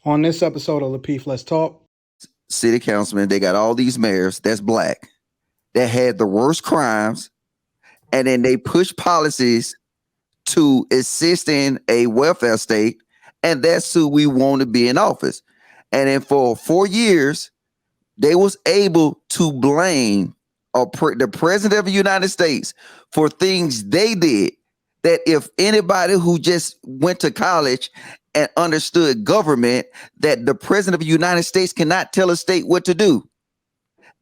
On this episode of Lapeef, Let's Talk. City councilmen, they got all these mayors that's black that had the worst crimes, and then they push policies to assist in a welfare state, and that's who we want to be in office. And then for 4 years, they was able to blame the president of the United States for things they did that if anybody who just went to college and understood government, that the president of the United States cannot tell a state what to do.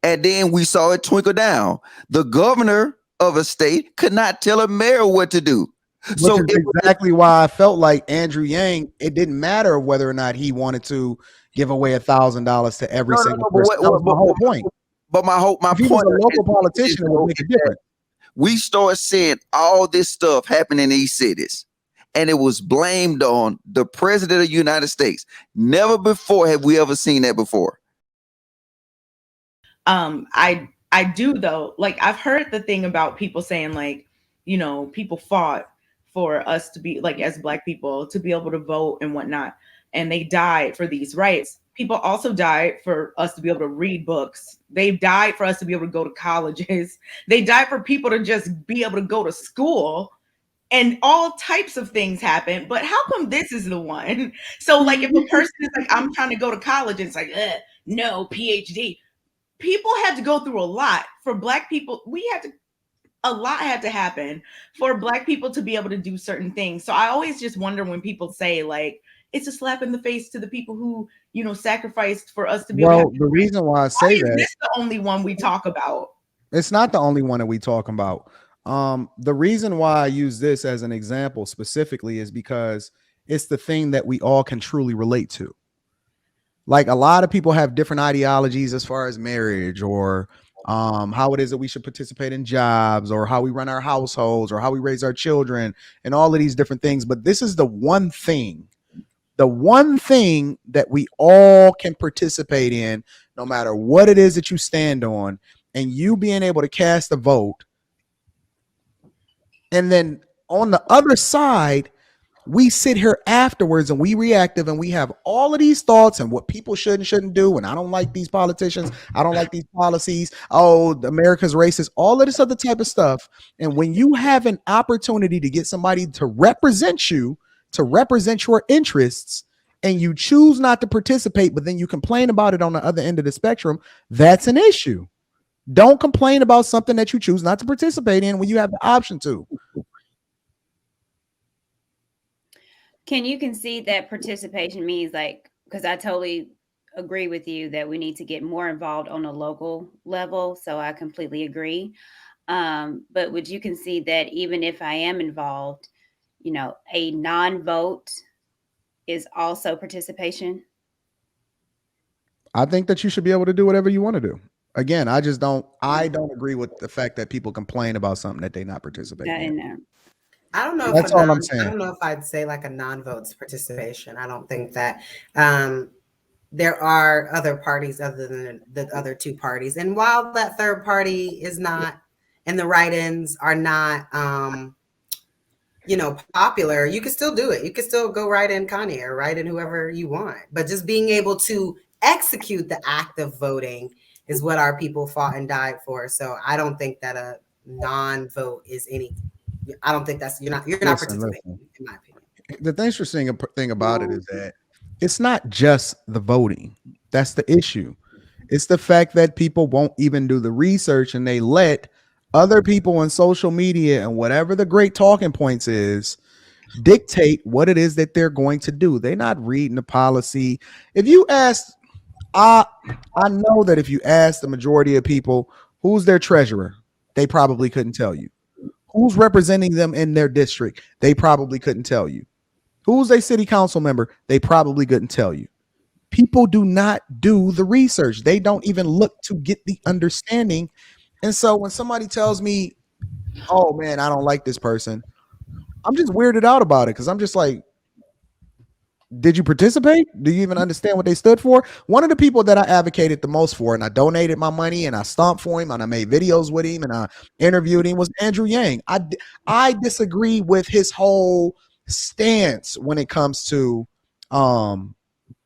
And then we saw it twinkle down. The governor of a state could not tell a mayor what to do. So is exactly why I felt like Andrew Yang, it didn't matter whether or not he wanted to give away $1,000 to every single person. That was my whole point. But my point, if he was a local politician, it would make a difference. We started seeing all this stuff happen in these cities, and it was blamed on the president of the United States. Never before have we ever seen that before. I do though. Like, I've heard the thing about people saying, like, you know, people fought for us to be, like, as Black people, to be able to vote and whatnot, and they died for these rights. People also died for us to be able to read books. They died for us to be able to go to colleges. They died for people to just be able to go to school, and all types of things happen. But how come this is the one? So, like, if a person is like, I'm trying to go to college, and it's like, no, PhD. People had to go through a lot. For Black people, a lot had to happen for Black people to be able to do certain things. So I always just wonder when people say, like, it's a slap in the face to the people who, you know, sacrificed for us to be able to. The reason why I say that, this is the only one we talk about. It's not the only one that we talk about. The reason why I use this as an example specifically is because it's the thing that we all can truly relate to. Like, a lot of people have different ideologies as far as marriage, or how it is that we should participate in jobs, or how we run our households, or how we raise our children, and all of these different things. But this is the one thing that we all can participate in, no matter what it is that you stand on, and you being able to cast a vote. And then on the other side, we sit here afterwards and we reactive, and we have all of these thoughts and what people should and shouldn't do. And I don't like these politicians. I don't like these policies. Oh, America's racist, all of this other type of stuff. And when you have an opportunity to get somebody to represent you, to represent your interests, and you choose not to participate, but then you complain about it on the other end of the spectrum, that's an issue. Don't complain about something that you choose not to participate in when you have the option to. Can you concede that participation means, like, because I totally agree with you that we need to get more involved on a local level. So I completely agree. But would you concede that even if I am involved, you know, a non-vote is also participation? I think that you should be able to do whatever you want to do. Again, I don't agree with the fact that people complain about something that they not participating in. I don't know. That's all I'm saying. I don't know if I'd say like a non-vote's participation. I don't think that there are other parties other than the other two parties. And while that third party is not, and the write-ins are not, popular, you can still do it. You can still go write in Kanye or write in whoever you want. But just being able to execute the act of voting is what our people fought and died for. So I don't think that a non-vote is any. I don't think that's you're not participating, in my opinion. The interesting thing about it is that it's not just the voting. That's the issue. It's the fact that people won't even do the research, and they let other people on social media and whatever the great talking points is dictate what it is that they're going to do. They're not reading the policy. If you ask, I know that if you ask the majority of people who's their treasurer, they probably couldn't tell you. Who's representing them in their district? They probably couldn't tell you. Who's a city council member? They probably couldn't tell you. People do not do the research. They don't even look to get the understanding. And so when somebody tells me, oh man, I don't like this person, I'm just weirded out about it, because I'm just like, did you participate? Do you even understand what they stood for? One of the people that I advocated the most for, and I donated my money and I stomped for him and I made videos with him and I interviewed him, was Andrew Yang. I disagree with his whole stance when it comes to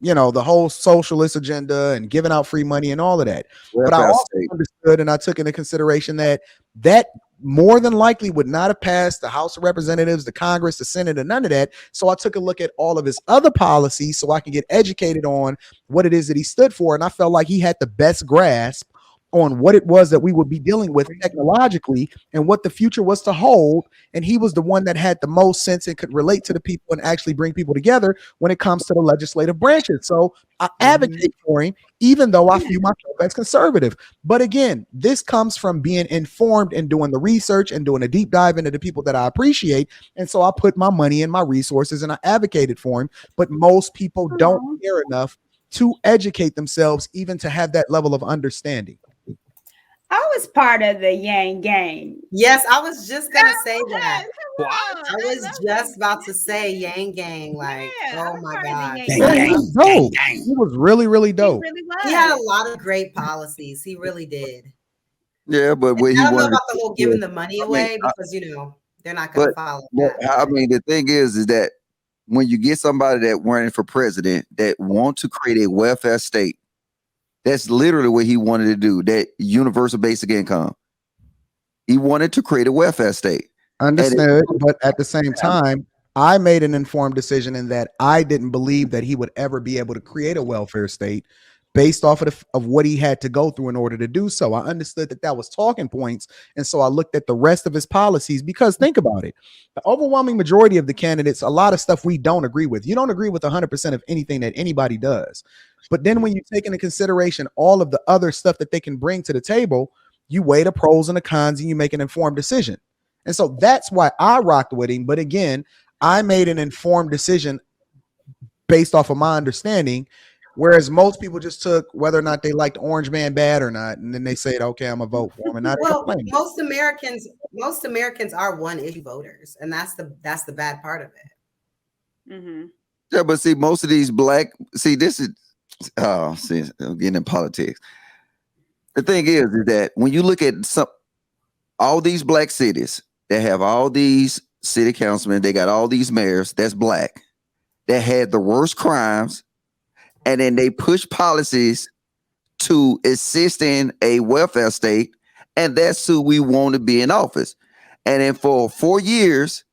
the whole socialist agenda and giving out free money and all of that. But I Welfare also state. understood and I took into consideration that more than likely would not have passed the House of Representatives, the Congress, the Senate, and none of that. So I took a look at all of his other policies so I can get educated on what it is that he stood for. And I felt like he had the best grasp on what it was that we would be dealing with technologically and what the future was to hold. And he was the one that had the most sense and could relate to the people and actually bring people together when it comes to the legislative branches. So I advocate for him, even though I view myself as conservative. But again, this comes from being informed and doing the research and doing a deep dive into the people that I appreciate. And so I put my money and my resources and I advocated for him. But most people don't care enough to educate themselves, even to have that level of understanding. I was part of the Yang gang. Yes, I was just gonna say that. What? I was just about to say Yang Gang. Like, oh my God. He was dope. He was really, really dope. He really was. He had a lot of great policies. He really did. Yeah, but what I he don't know wanted about the whole to- giving the money away because they're not going to follow that. I mean, the thing is that when you get somebody that running for president that want to create a welfare state, that's literally what he wanted to do. That universal basic income. He wanted to create a welfare state. Understood, but at the same time, I made an informed decision in that I didn't believe that he would ever be able to create a welfare state based off of what he had to go through in order to do so. I understood that was talking points, and so I looked at the rest of his policies because think about it. The overwhelming majority of the candidates, a lot of stuff we don't agree with. You don't agree with 100% of anything that anybody does. But then when you take into consideration all of the other stuff that they can bring to the table, you weigh the pros and the cons and you make an informed decision. And so that's why I rocked with him. But again, I made an informed decision based off of my understanding, whereas most people just took whether or not they liked Orange Man bad or not, and then they said, "Okay, I'm gonna vote for him." And most Americans are one issue voters, and that's the bad part of it. Mm-hmm. Yeah, but see, most of these black, this is, I'm getting in politics. The thing is that when you look at all these black cities that have all these city councilmen, they got all these mayors that's black, that had the worst crimes, and then they push policies to assist in a welfare state, and that's who we want to be in office. And then for 4 years,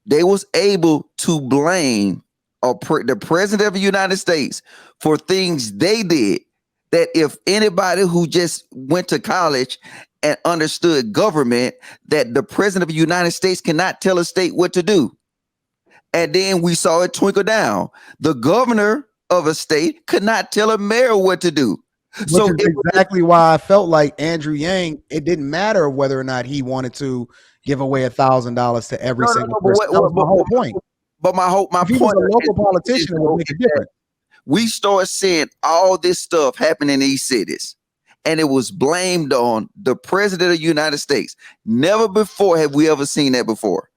they was able to blame the president of the United States for things they did, that if anybody who just went to college and understood government, that the president of the United States cannot tell a state what to do. And then we saw it twinkle down. The governor of a state could not tell a mayor what to do. Which is exactly why I felt like Andrew Yang, it didn't matter whether or not he wanted to give away $1,000 to every single person. That was my whole point. But my if he was point, a local politician, it would make a difference. We start seeing all this stuff happen in these cities, and it was blamed on the president of the United States. Never before have we ever seen that before.